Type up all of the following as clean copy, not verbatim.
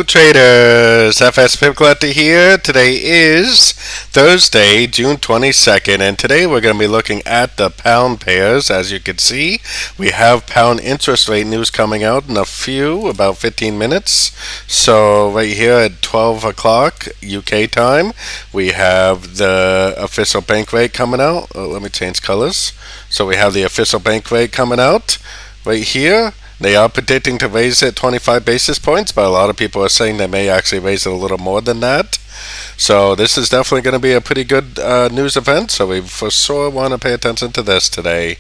traders, FXPIPCOLLECTOR here. Today is Thursday, June 22nd, and today we're going to be looking at the pound pairs. As you can see, we have pound interest rate news coming out in about 15 minutes. So right here at 12 o'clock UK time, we have the official bank rate coming out. Let me change colors. So we have the official bank rate coming out right here. They are predicting to raise it 25 basis points, but a lot of people are saying they may actually raise it a little more than that. So this is definitely going to be a pretty good news event, so we for sure want to pay attention to this today.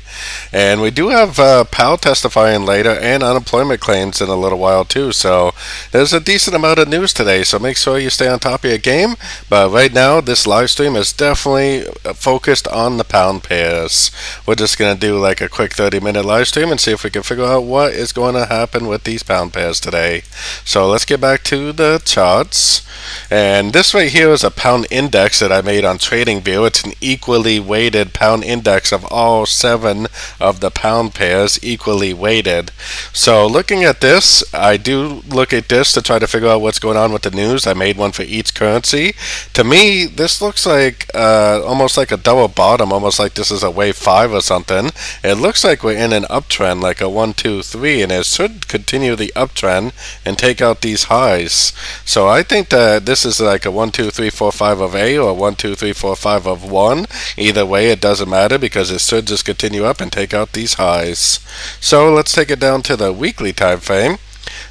And we do have Powell testifying later and unemployment claims in a little while too, so there's a decent amount of news today, so make sure you stay on top of your game. But right now, this live stream is definitely focused on the pound pairs. We're just going to do like a quick 30-minute live stream and see if we can figure out what is going to happen with these pound pairs today. So let's get back to the charts. And this right here is a pound index that I made on TradingView. It's an equally weighted pound index of all 7 of the pound pairs, equally weighted. So looking at this, I do look at this to try to figure out what's going on with the news. I made one for each currency. To me, this looks like almost like a double bottom, almost like this is a wave 5 or something. It looks like we're in an uptrend, like a 1, 2, 3, and it should continue the uptrend and take out these highs. So I think that this is like a 1, 2, 3, 4, 5 of A or 1, 2, 3, 4, 5 of 1. Either way, it doesn't matter because it should just continue up and take out these highs. So let's take it down to the weekly time frame.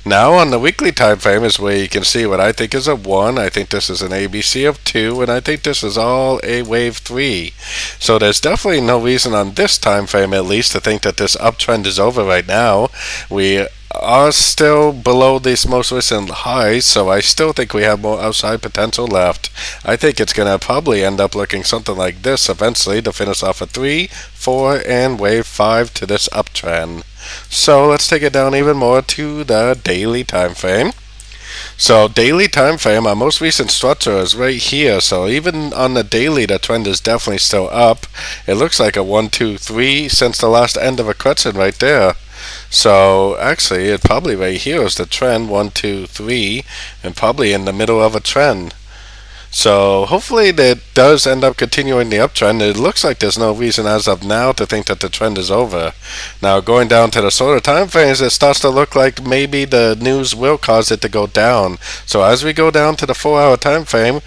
Now on the weekly time frame is where you can see what I think is a 1, I think this is an ABC of 2, and I think this is all a wave 3. So there's definitely no reason on this time frame at least to think that this uptrend is over right now. We are still below these most recent highs, so I still think we have more upside potential left. I think it's going to probably end up looking something like this eventually to finish off a 3, 4, and wave 5 to this uptrend. So let's take it down even more to the daily time frame. So daily time frame, our most recent structure is right here. So even on the daily, the trend is definitely still up. It looks like a 1, 2, 3 since the last end of a correction right there. So actually, it probably right here is the trend 1, 2, 3, and probably in the middle of a trend. So hopefully that does end up continuing the uptrend. It looks like there's no reason as of now to think that the trend is over. Now going down to the shorter time frames, it starts to look like maybe the news will cause it to go down. So as we go down to the 4-hour time frame,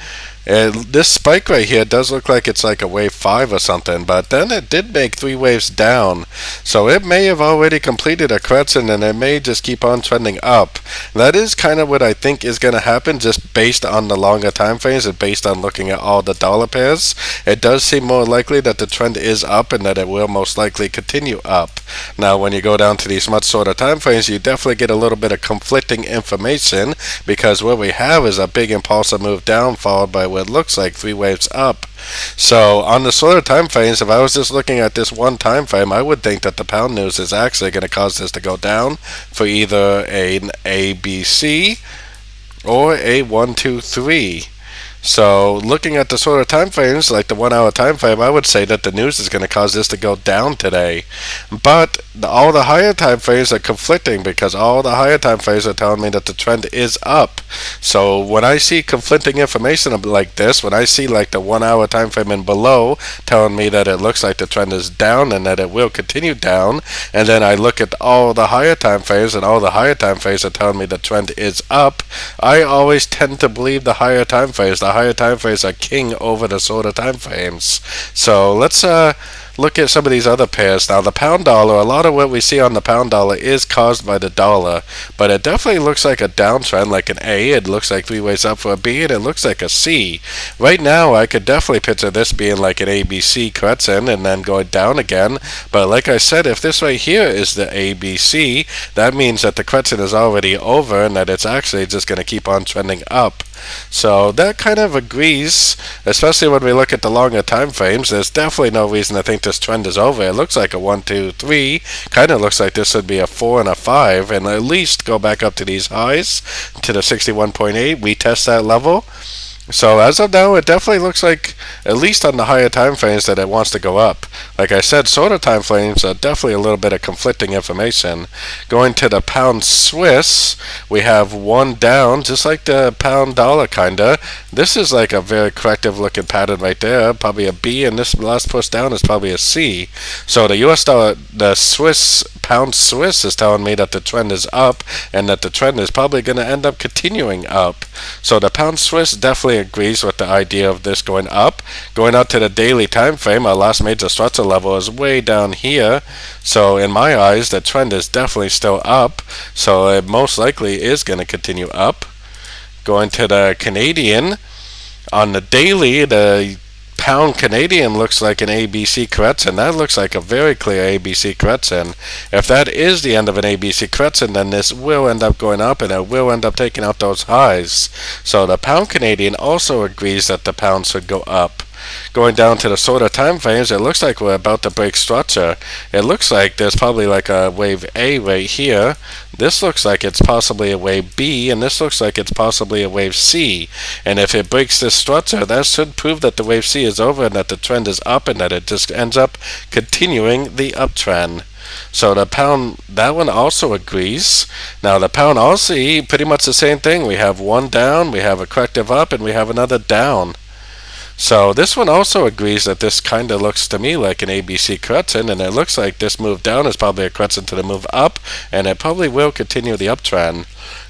this spike right here does look like it's like a wave 5 or something, but then it did make 3 waves down. So it may have already completed a correction and it may just keep on trending up. That is kind of what I think is going to happen just based on the longer time frames and based on looking at all the dollar pairs. It does seem more likely that the trend is up and that it will most likely continue up. Now when you go down to these much shorter time frames, you definitely get a little bit of conflicting information because what we have is a big impulsive move down followed by what looks like 3 waves up. So on the shorter time frames, if I was just looking at this one time frame, I would think that the pound news is actually going to cause this to go down for either an ABC or a 1, 2, 3. So looking at the shorter time frames, like the 1-hour time frame, I would say that the news is going to cause this to go down today. But all the higher time frames are conflicting because all the higher time frames are telling me that the trend is up. So when I see conflicting information like this, when I see like the 1-hour time frame and below telling me that it looks like the trend is down and that it will continue down, and then I look at all the higher time frames and all the higher time frames are telling me the trend is up, I always tend to believe the higher time frames. The higher time frames are king over the shorter time frames. So let's look at some of these other pairs. Now the pound dollar, a lot of what we see on the pound dollar is caused by the dollar, but it definitely looks like a downtrend, like an A. It looks like 3 ways up for a B, and it looks like a C. Right now I could definitely picture this being like an ABC correction and then going down again, but like I said, if this right here is the ABC, that means that the correction is already over and that it's actually just going to keep on trending up. So that kind of agrees, especially when we look at the longer time frames. There's definitely no reason to think this trend is over. It looks like a 1, 2, 3, kind of looks like this would be a 4 and a 5, and at least go back up to these highs, to the 61.8. We test that level. So as of now, it definitely looks like, at least on the higher time frames, that it wants to go up. Like I said, shorter time frames are definitely a little bit of conflicting information. Going to the pound Swiss, we have one down, just like the pound dollar kinda. This is like a very corrective looking pattern right there, probably a B, and this last push down is probably a C. So the US dollar, the Swiss pound Swiss is telling me that the trend is up, and that the trend is probably going to end up continuing up. So the pound Swiss definitely agrees with the idea of this going up. Going out to the daily time frame, our last major structure level is way down here. So in my eyes, the trend is definitely still up. So it most likely is going to continue up. Going to the Canadian, on the daily, the pound Canadian looks like an ABC correction. That looks like a very clear ABC correction. If that is the end of an ABC correction, then this will end up going up, and it will end up taking out those highs. So the pound Canadian also agrees that the pound should go up. Going down to the shorter time frames, it looks like we're about to break structure. It looks like there's probably like a wave A right here. This looks like it's possibly a wave B, and this looks like it's possibly a wave C. And if it breaks this structure, that should prove that the wave C is over and that the trend is up, and that it just ends up continuing the uptrend. So the pound, that one also agrees. Now the pound Aussie, pretty much the same thing. We have one down, we have a corrective up, and we have another down. So this one also agrees that this kind of looks to me like an ABC correction, and it looks like this move down is probably a correction to the move up, and it probably will continue the uptrend.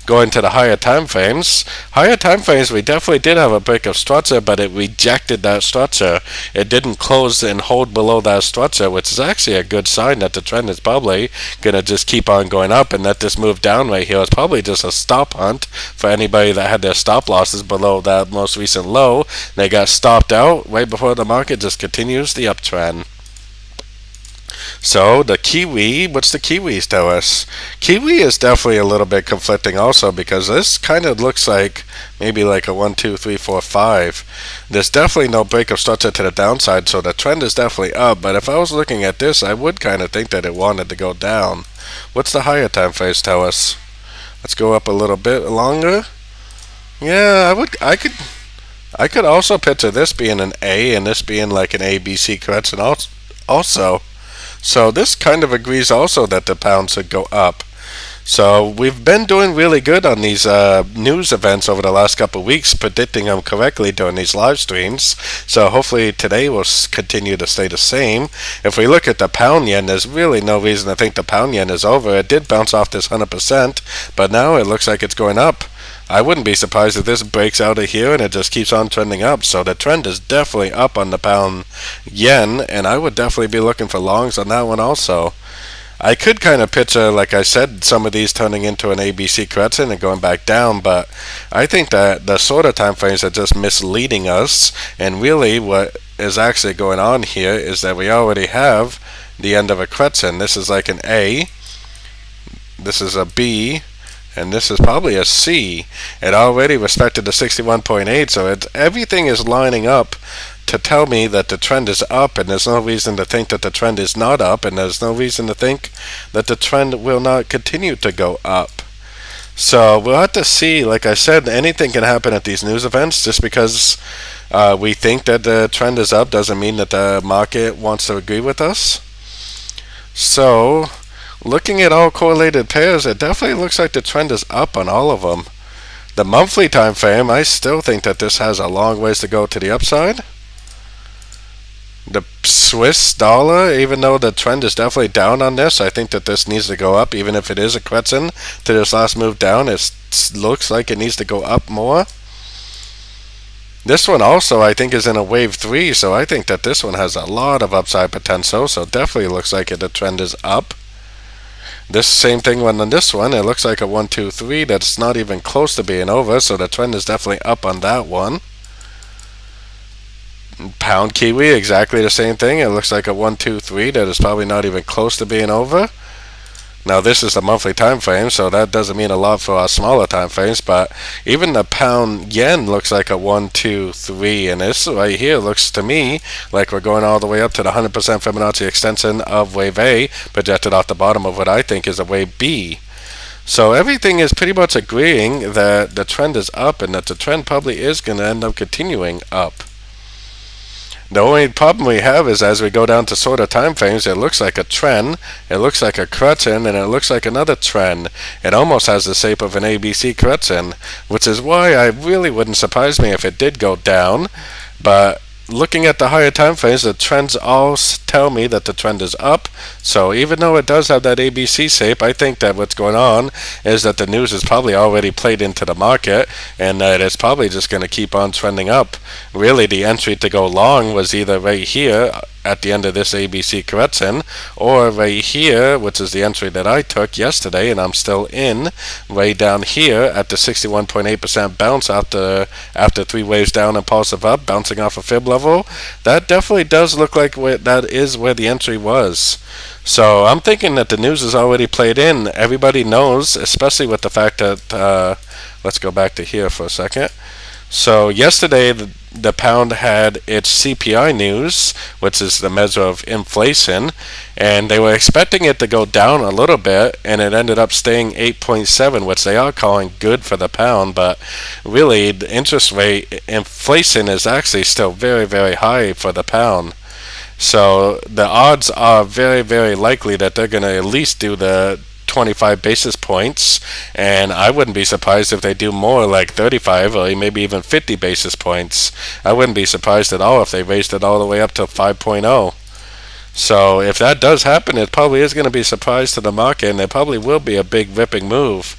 Going to the higher time frames, we definitely did have a break of structure, but it rejected that structure. It didn't close and hold below that structure, which is actually a good sign that the trend is probably going to just keep on going up, and that this move down right here is probably just a stop hunt for anybody that had their stop losses below that most recent low. They got stopped out right before the market just continues the uptrend. So the Kiwi, what's the Kiwis tell us? Kiwi is definitely a little bit conflicting also, because this kind of looks like maybe like a 1, 2, 3, 4, 5. There's definitely no break of structure to the downside, so the trend is definitely up. But if I was looking at this, I would kind of think that it wanted to go down. What's the higher time phase tell us? Let's go up a little bit longer. Yeah, I could also picture this being an A and this being like an ABC correction also. So this kind of agrees also that the pound should go up. So we've been doing really good on these news events over the last couple of weeks, predicting them correctly during these live streams. So hopefully today will continue to stay the same. If we look at the pound yen, there's really no reason to think the pound yen is over. It did bounce off this 100%, but now it looks like it's going up. I wouldn't be surprised if this breaks out of here and it just keeps on trending up. So the trend is definitely up on the pound yen, and I would definitely be looking for longs on that one also. I could kind of picture, like I said, some of these turning into an ABC correction and going back down, but I think that the shorter time frames are just misleading us, and really what is actually going on here is that we already have the end of a correction. This is like an A, this is a B, and this is probably a C. It already respected the 61.8, so everything is lining up to tell me that the trend is up, and there's no reason to think that the trend is not up, and there's no reason to think that the trend will not continue to go up. So we'll have to see. Like I said, anything can happen at these news events. Just because we think that the trend is up doesn't mean that the market wants to agree with us. So looking at all correlated pairs, it definitely looks like the trend is up on all of them. The monthly time frame, I still think that this has a long ways to go to the upside. The Swiss dollar, even though the trend is definitely down on this, I think that this needs to go up. Even if it is a correction to this last move down, it looks like it needs to go up more. This one also, I think, is in a wave 3, so I think that this one has a lot of upside potential, so definitely looks like the trend is up. This same thing on this one, it looks like a 1, 2, 3 that's not even close to being over, so the trend is definitely up on that one. Pound Kiwi, exactly the same thing. It looks like a 1, 2, 3 that is probably not even close to being over. Now this is the monthly time frame, so that doesn't mean a lot for our smaller time frames, but even the pound yen looks like a 1, 2, 3, and this right here looks to me like we're going all the way up to the 100% Fibonacci extension of wave A, projected off the bottom of what I think is a wave B. So everything is pretty much agreeing that the trend is up and that the trend probably is going to end up continuing up. The only problem we have is as we go down to shorter time frames, it looks like a trend, it looks like a correction, and it looks like another trend. It almost has the shape of an ABC correction, which is why I really wouldn't surprise me if it did go down. But looking at the higher time frames, the trends all tell me that the trend is up. So even though it does have that ABC shape, I think that what's going on is that the news is probably already played into the market and that it's probably just going to keep on trending up. Really, the entry to go long was either right here at the end of this ABC correction, or right here, which is the entry that I took yesterday and I'm still in, way down here at the 61.8% bounce after 3 waves down, impulsive up, bouncing off a fib level. That definitely does look like that is where the entry was. So I'm thinking that the news is already played in. Everybody knows, especially with the fact that, let's go back to here for a second. So yesterday, the pound had its CPI news, which is the measure of inflation, and they were expecting it to go down a little bit, and it ended up staying 8.7, which they are calling good for the pound, but really the interest rate inflation is actually still very, very high for the pound. So the odds are very, very likely that they're going to at least do the 25 basis points, and I wouldn't be surprised if they do more, like 35 or maybe even 50 basis points. I wouldn't be surprised at all if they raised it all the way up to 5.0. So if that does happen, it probably is going to be a surprise to the market, and it probably will be a big ripping move.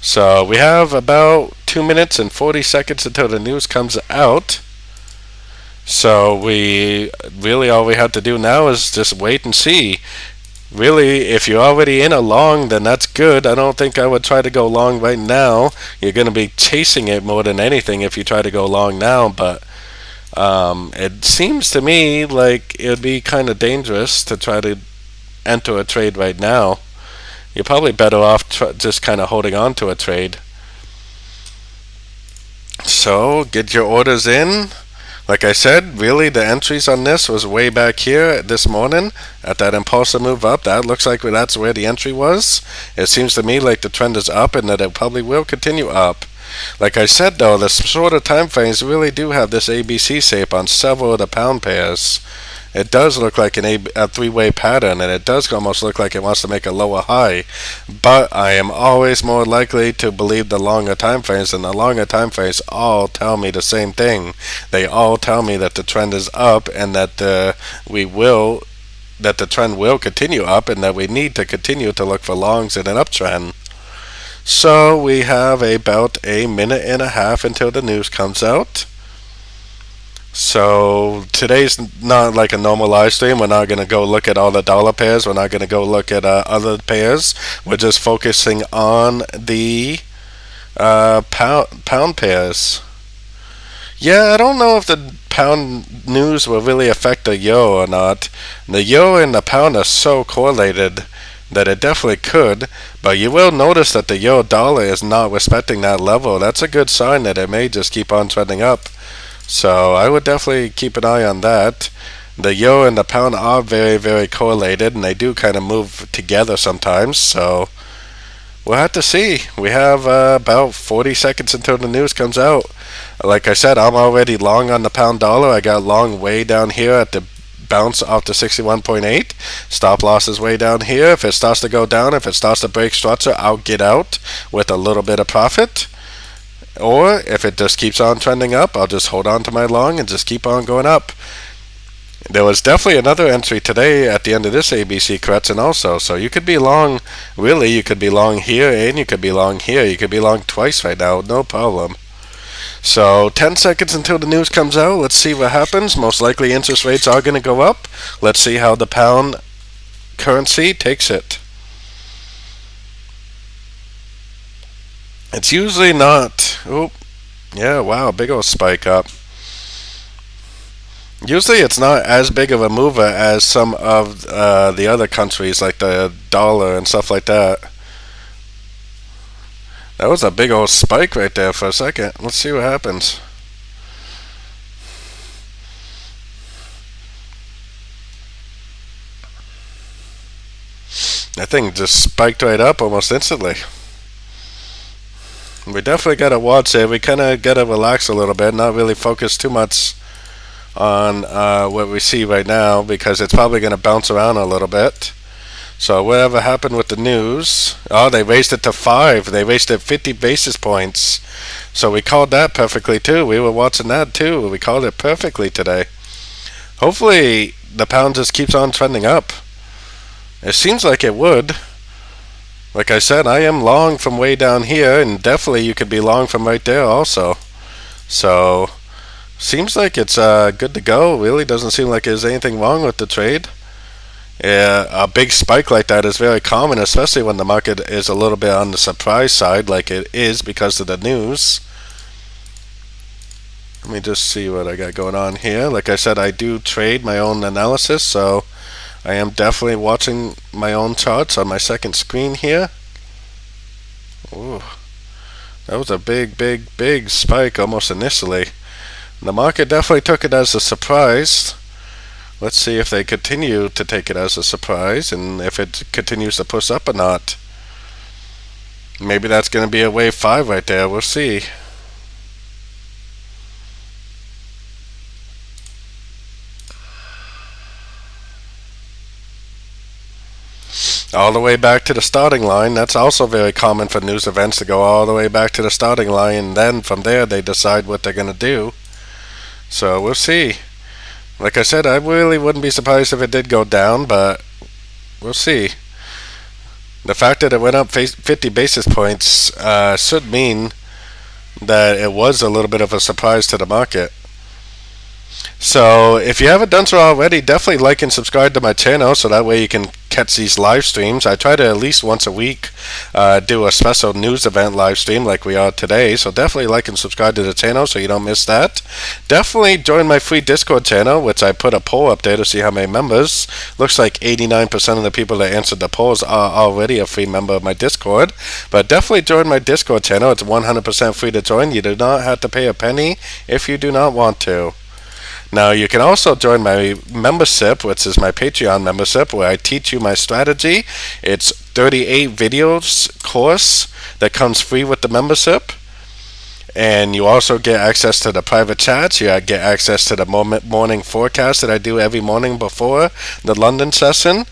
So we have about 2 minutes and 40 seconds until the news comes out. So we really, all we have to do now is just wait and see. Really, if you're already in a long, then that's good. I don't think I would try to go long right now. You're going to be chasing it more than anything if you try to go long now, but it seems to me like it would be kind of dangerous to try to enter a trade right now. You're probably better off just kind of holding on to a trade. So get your orders in. Like I said, really the entries on this was way back here this morning at that impulsive move up. That looks like that's where the entry was. It seems to me like the trend is up and that it probably will continue up. Like I said though, the shorter time frames really do have this ABC shape on several of the pound pairs. It does look like a three-way pattern, and it does almost look like it wants to make a lower high. But I am always more likely to believe the longer time frames, and the longer time frames all tell me the same thing. They all tell me that the trend is up, and that the trend will continue up, and that we need to continue to look for longs in an uptrend. So we have about a minute and a half until the news comes out. So today's not like a normal live stream. We're not going to go look at all the dollar pairs. We're not going to go look at other pairs. We're just focusing on the pound pairs. Yeah, I don't know if the pound news will really affect the euro or not. The euro and the pound are so correlated that it definitely could, but you will notice that the euro dollar is not respecting that level. That's a good sign that it may just keep on trending up. So I would definitely keep an eye on that. The euro and the pound are very, very correlated, and they do kind of move together sometimes. So we'll have to see. We have about 40 seconds until the news comes out. Like I said, I'm already long on the pound dollar. I got long way down here at the bounce off to 61.8. Stop loss is way down here. If it starts to go down, if it starts to break structure, I'll get out with a little bit of profit. Or if it just keeps on trending up, I'll just hold on to my long and just keep on going up. There was definitely another entry today at the end of this ABC correction also. So you could be long, really, you could be long here and you could be long here. You could be long twice right now, no problem. So 10 seconds until the news comes out. Let's see what happens. Most likely interest rates are going to go up. Let's see how the pound currency takes it. It's usually not. Oh, yeah, wow, big old spike up. Usually it's not as big of a mover as some of the other countries, like the dollar and stuff like that. That was a big old spike right there for a second. Let's see what happens. That thing just spiked right up almost instantly. We definitely gotta watch it. We kind of gotta relax a little bit, not really focus too much on what we see right now, because it's probably gonna bounce around a little bit. So whatever happened with the news? Oh, they raised it to 5. They raised it 50 basis points. So we called that perfectly too. We were watching that too. We called it perfectly today. Hopefully the pound just keeps on trending up. It seems like it would. Like I said, I am long from way down here, and definitely you could be long from right there also. So seems like it's good to go. Really doesn't seem like there's anything wrong with the trade. Yeah, a big spike like that is very common, especially when the market is a little bit on the surprise side, like it is because of the news. Let me just see what I got going on here. Like I said, I do trade my own analysis, so I am definitely watching my own charts on my second screen here. Ooh, that was a big spike almost initially. The market definitely took it as a surprise. Let's see if they continue to take it as a surprise and if it continues to push up or not. Maybe that's going to be a wave 5 right there. We'll see. All the way back to the starting line. That's also very common for news events to go all the way back to the starting line, and then from there they decide what they're going to do. So we'll see. Like I said, I really wouldn't be surprised if it did go down, but we'll see. The fact that it went up 50 basis points should mean that it was a little bit of a surprise to the market. So if you haven't done so already, definitely like and subscribe to my channel so that way you can catch these live streams. I try to at least once a week do a special news event live stream like we are today. So definitely like and subscribe to the channel so you don't miss that. Definitely join my free Discord channel, which I put a poll up there to see how many members. Looks like 89% of the people that answered the polls are already a free member of my Discord. But definitely join my Discord channel. It's 100% free to join. You do not have to pay a penny if you do not want to. Now, you can also join my membership, which is my Patreon membership, where I teach you my strategy. It's 38 videos course that comes free with the membership. And you also get access to the private chats. You get access to the morning forecast that I do every morning before the London session.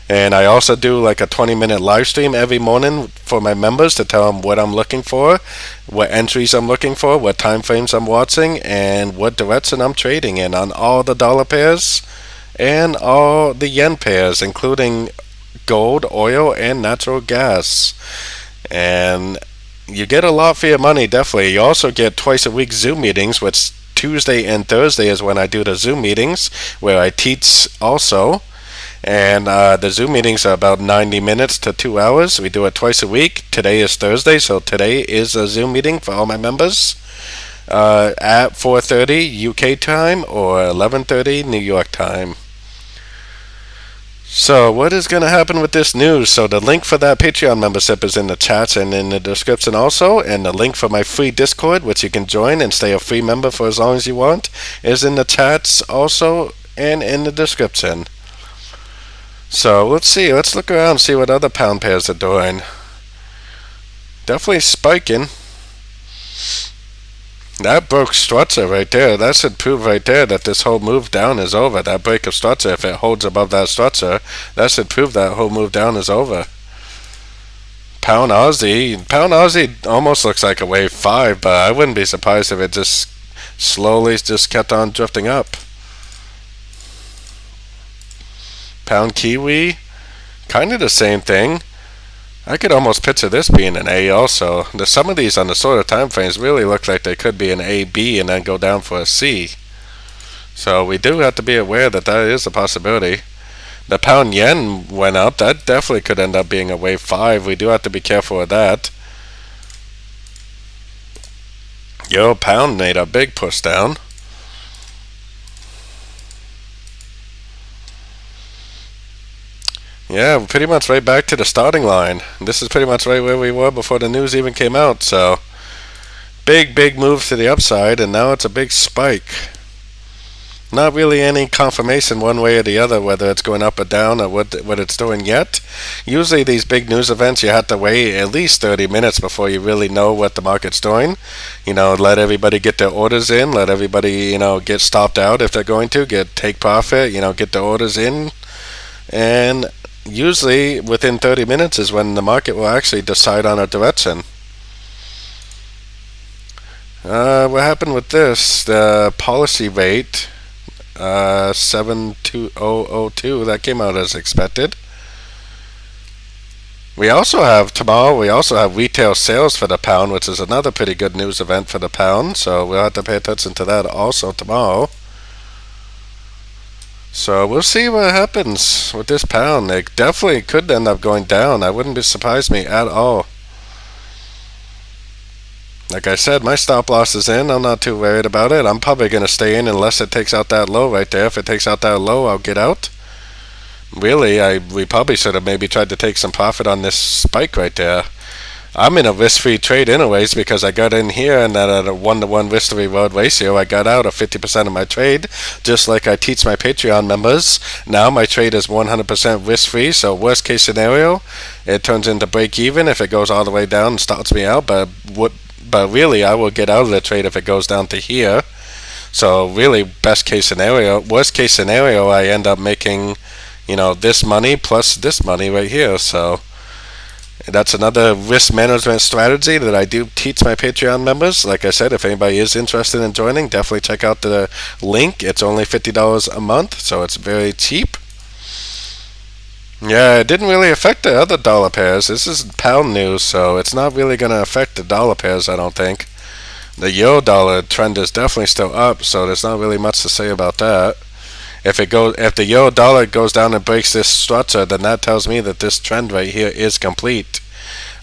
And I also do like a 20-minute live stream every morning for my members to tell them what I'm looking for, what entries I'm looking for, what time frames I'm watching, and what direction I'm trading in on all the dollar pairs and all the yen pairs, including gold, oil, and natural gas. And you get a lot for your money, definitely. You also get twice a week Zoom meetings, which Tuesday and Thursday is when I do the Zoom meetings, where I teach also. And the Zoom meetings are about 90 minutes to 2 hours. We do it twice a week. Today is Thursday, so today is a Zoom meeting for all my members at 4:30 UK time or 11:30 New York time. So what is going to happen with this news? So the link for that Patreon membership is in the chats and in the description also. And the link for my free Discord, which you can join and stay a free member for as long as you want, is in the chats also and in the description. So let's see, let's look around and see what other pound pairs are doing. Definitely spiking. That broke structure right there. That should prove right there that this whole move down is over. That break of structure, if it holds above that structure, that should prove that whole move down is over. Pound Aussie almost looks like a wave 5, but I wouldn't be surprised if it just slowly just kept on drifting up. Pound Kiwi, kind of the same thing. I could almost picture this being an A also. Some of these on the shorter time frames really look like they could be an A, B, and then go down for a C. So we do have to be aware that that is a possibility. The pound yen went up. That definitely could end up being a wave 5. We do have to be careful of that. Euro pound made a big push down. Yeah, pretty much right back to the starting line. This is pretty much right where we were before the news even came out. So big move to the upside, and now it's a big spike. Not really any confirmation one way or the other whether it's going up or down or what it's doing yet. Usually these big news events you have to wait at least 30 minutes before you really know what the market's doing. Let everybody get their orders in, let everybody, get stopped out if they're going to, take profit, get the orders in. And usually within 30 minutes is when the market will actually decide on a direction. What happened with this? The policy rate, 72002, that came out as expected. We also have retail sales for the pound, which is another pretty good news event for the pound. So we'll have to pay attention to that also tomorrow. So we'll see what happens with this pound. It definitely could end up going down. I wouldn't surprise me at all. Like I said, my stop loss is in. I'm not too worried about it. I'm probably going to stay in unless it takes out that low right there. If it takes out that low, I'll get out. Really, we probably should have maybe tried to take some profit on this spike right there. I'm in a risk-free trade anyways because I got in here and then at a 1-to-1 risk to reward ratio, I got out of 50% of my trade, just like I teach my Patreon members. Now my trade is 100% risk-free, so worst case scenario, it turns into break even if it goes all the way down and starts me out, but really I will get out of the trade if it goes down to here. So really worst case scenario, I end up making, this money plus this money right here. So that's another risk management strategy that I do teach my Patreon members. Like I said, if anybody is interested in joining, definitely check out the link. It's only $50 a month, so it's very cheap. Yeah, it didn't really affect the other dollar pairs. This is pound news, so it's not really going to affect the dollar pairs, I don't think. The euro dollar trend is definitely still up, so there's not really much to say about that. If the euro dollar goes down and breaks this structure, then that tells me that this trend right here is complete.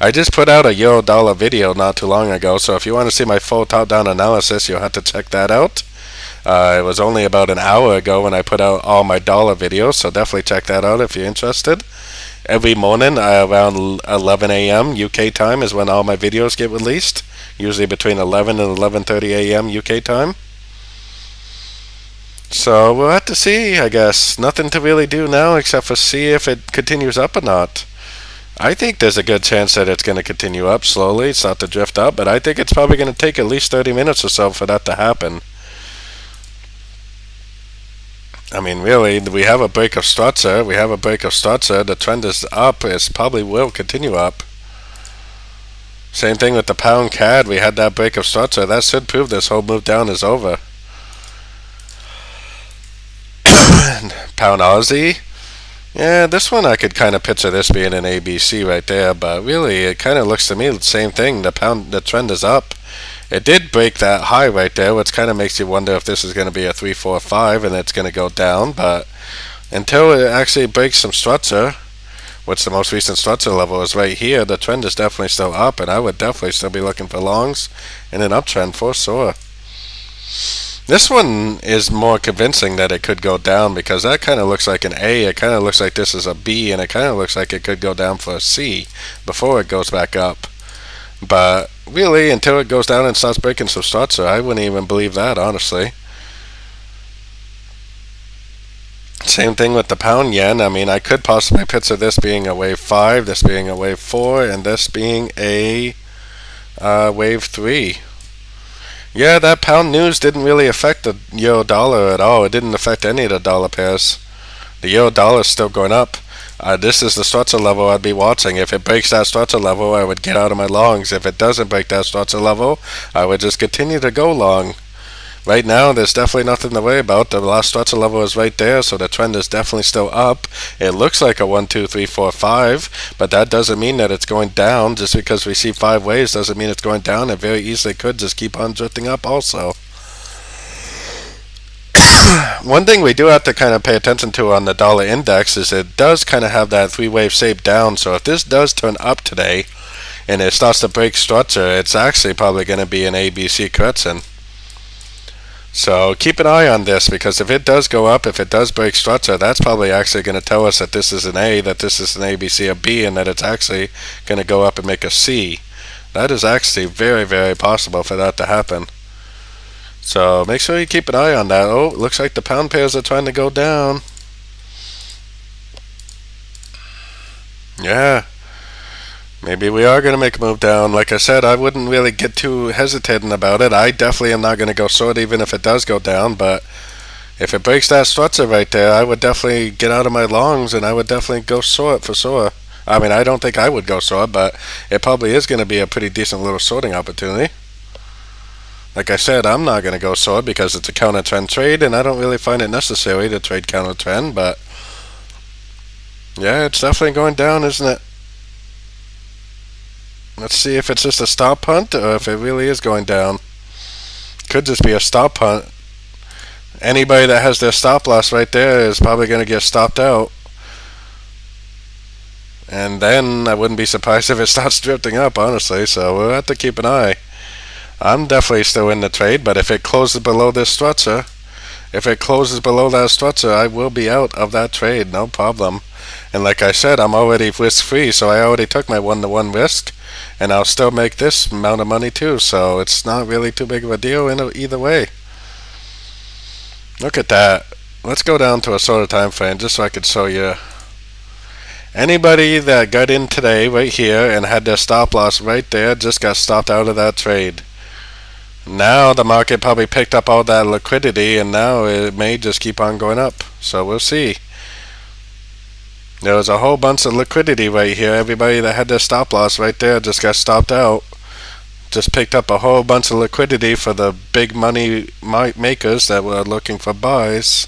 I just put out a euro dollar video not too long ago, so if you want to see my full top-down analysis, you'll have to check that out. It was only about an hour ago when I put out all my dollar videos, so definitely check that out if you're interested. Every morning around 11 a.m. UK time is when all my videos get released, usually between 11 and 11:30 a.m. UK time. So we'll have to see, I guess. Nothing to really do now except for see if it continues up or not. I think there's a good chance that it's going to continue up slowly, start to drift up, but I think it's probably going to take at least 30 minutes or so for that to happen. I mean, really, we have a break of structure. The trend is up. It probably will continue up. Same thing with the pound CAD. We had that break of structure. That should prove this whole move down is over. Pound Aussie. Yeah, this one I could kind of picture this being an ABC right there, but really it kind of looks to me the same thing. The trend is up. It did break that high right there, which kind of makes you wonder if this is going to be a 345 and it's going to go down, but until it actually breaks some structure, which the most recent structure level is right here, the trend is definitely still up, and I would definitely still be looking for longs in an uptrend for sure. This one is more convincing that it could go down because that kind of looks like an A, it kind of looks like this is a B, and it kind of looks like it could go down for a C before it goes back up. But really, until it goes down and starts breaking some structure, I wouldn't even believe that, honestly. Same thing with the pound yen. I mean, I could possibly picture this being a wave 5, this being a wave 4, and this being a wave 3. Yeah, that pound news didn't really affect the euro dollar at all. It didn't affect any of the dollar pairs. The euro dollar is still going up. This is the structure level I'd be watching. If it breaks that structure level, I would get out of my longs. If it doesn't break that structure level, I would just continue to go long. Right now, there's definitely nothing to worry about. The last structure level is right there, so the trend is definitely still up. It looks like a 1, 2, 3, 4, 5, but that doesn't mean that it's going down. Just because we see 5 waves doesn't mean it's going down. It very easily could just keep on drifting up also. One thing we do have to kind of pay attention to on the dollar index is it does kind of have that 3-wave shape down. So if this does turn up today and it starts to break structure, it's actually probably going to be an ABC correction. So keep an eye on this, because if it does go up, if it does break structure, that's probably actually going to tell us that this is an A, that this is an ABC, a B, and that it's actually going to go up and make a C. That is actually very, very possible for that to happen. So make sure you keep an eye on that. Oh, looks like the pound pairs are trying to go down. Yeah, maybe we are going to make a move down. Like I said, I wouldn't really get too hesitating about it. I definitely am not going to go short even if it does go down, but if it breaks that structure right there, I would definitely get out of my longs and I would definitely go short for sure. I mean, I don't think I would go short, but it probably is going to be a pretty decent little shorting opportunity. Like I said, I'm not going to go short because it's a counter trend trade and I don't really find it necessary to trade counter trend, but yeah, it's definitely going down, isn't it? Let's see if it's just a stop hunt or if it really is going down. Could just be a stop hunt. Anybody that has their stop loss right there is probably going to get stopped out. And then I wouldn't be surprised if it starts drifting up, honestly, so we'll have to keep an eye. I'm definitely still in the trade, but if it closes below this structure, I will be out of that trade, no problem. And like I said, I'm already risk-free, so I already took my 1-to-1 risk, and I'll still make this amount of money too, so it's not really too big of a deal either way. Look at that. Let's go down to a shorter time frame just so I could show you. Anybody that got in today right here and had their stop loss right there just got stopped out of that trade. Now the market probably picked up all that liquidity and now it may just keep on going up. So we'll see. There was a whole bunch of liquidity right here. Everybody that had their stop loss right there just got stopped out. Just picked up a whole bunch of liquidity for the big money makers that were looking for buys.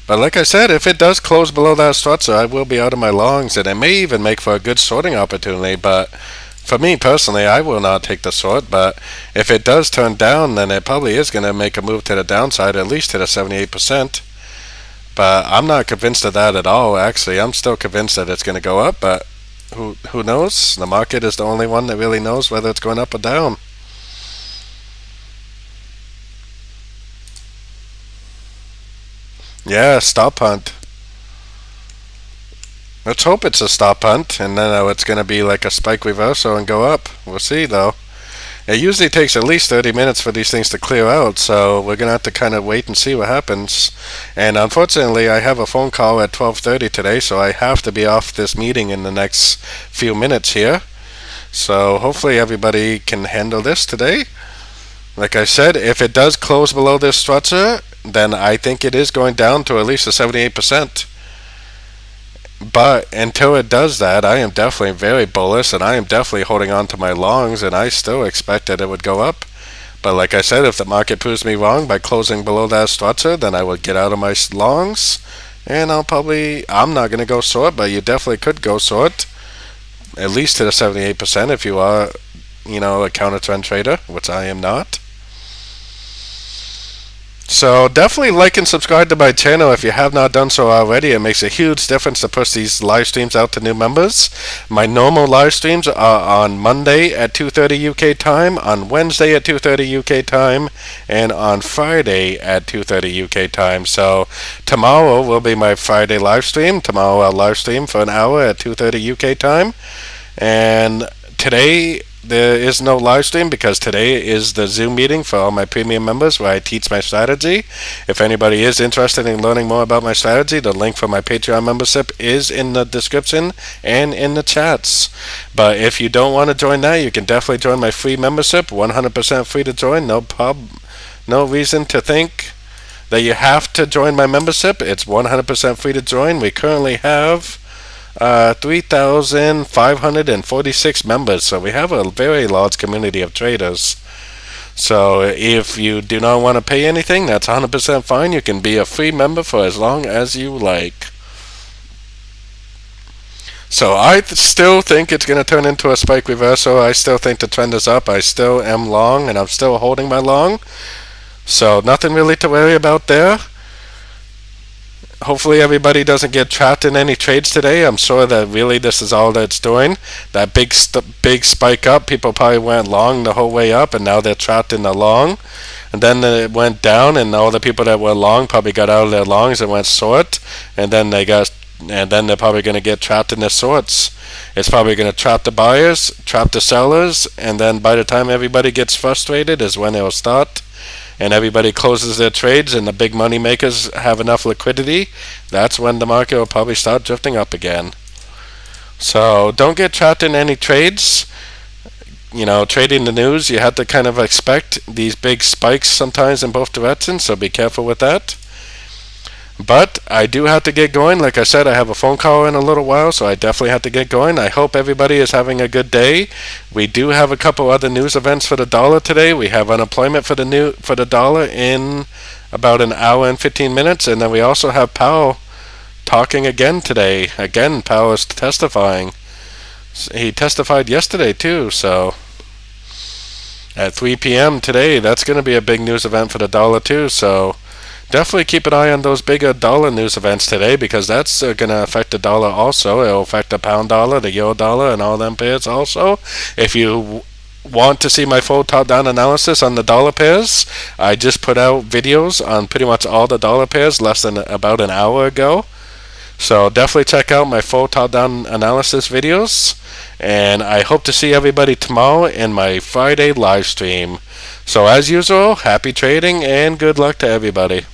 But like I said, if it does close below that structure, I will be out of my longs, and it may even make for a good shorting opportunity. But for me personally, I will not take the short. But if it does turn down, then it probably is going to make a move to the downside, at least to the 78%. But I'm not convinced of that at all, actually. I'm still convinced that it's going to go up, but who knows? The market is the only one that really knows whether it's going up or down. Yeah, stop hunt. Let's hope it's a stop hunt, and then it's going to be like a spike reversal and go up. We'll see, though. It usually takes at least 30 minutes for these things to clear out, so we're going to have to kind of wait and see what happens. And unfortunately, I have a phone call at 12:30 today, so I have to be off this meeting in the next few minutes here. So hopefully everybody can handle this today. Like I said, if it does close below this structure, then I think it is going down to at least a 78%. But until it does that, I am definitely very bullish, and I am definitely holding on to my longs, and I still expect that it would go up. But like I said, if the market proves me wrong by closing below that structure, then I would get out of my longs, and I'm not going to go short, but you definitely could go short, at least to the 78% if you are, a counter trend trader, which I am not. So definitely like and subscribe to my channel if you have not done so already. It makes a huge difference to push these live streams out to new members. My normal live streams are on Monday at 2:30 UK time, on Wednesday at 2:30 UK time, and on Friday at 2:30 UK time. So tomorrow will be my Friday live stream. Tomorrow I'll live stream for an hour at 2:30 UK time. And today there is no live stream because today is the Zoom meeting for all my premium members where I teach my strategy. If anybody is interested in learning more about my strategy, the link for my Patreon membership is in the description and in the chats. But if you don't want to join that, you can definitely join my free membership, 100% free to join. No reason to think that you have to join my membership. It's 100% free to join. We currently have 3,546 members, so we have a very large community of traders. So if you do not want to pay anything, that's 100% fine. You can be a free member for as long as you like. So I still think it's going to turn into a spike reversal. I still think the trend is up. I still am long, and I'm still holding my long. So nothing really to worry about there. Hopefully everybody doesn't get trapped in any trades today. I'm sure that really this is all that it's doing. That big spike up, people probably went long the whole way up, and now they're trapped in the long. And then it went down, and all the people that were long probably got out of their longs and went short. And then they're probably going to get trapped in their shorts. It's probably going to trap the buyers, trap the sellers, and then by the time everybody gets frustrated is when it will start. and everybody closes their trades and the big money makers have enough liquidity, that's when the market will probably start drifting up again. So don't get trapped in any trades. Trading the news, you have to kind of expect these big spikes sometimes in both directions, so be careful with that. But I do have to get going. Like I said, I have a phone call in a little while, so I definitely have to get going. I hope everybody is having a good day. We do have a couple other news events for the dollar today. We have unemployment for the dollar in about an hour and 15 minutes, and then we also have Powell talking again today. Again, Powell is testifying. He testified yesterday too, so at 3 p.m. today, that's going to be a big news event for the dollar too, so definitely keep an eye on those bigger dollar news events today, because that's going to affect the dollar also. It'll affect the pound dollar, the euro dollar, and all them pairs also. If you want to see my full top-down analysis on the dollar pairs, I just put out videos on pretty much all the dollar pairs less than about an hour ago. So definitely check out my full top-down analysis videos. And I hope to see everybody tomorrow in my Friday live stream. So as usual, happy trading and good luck to everybody.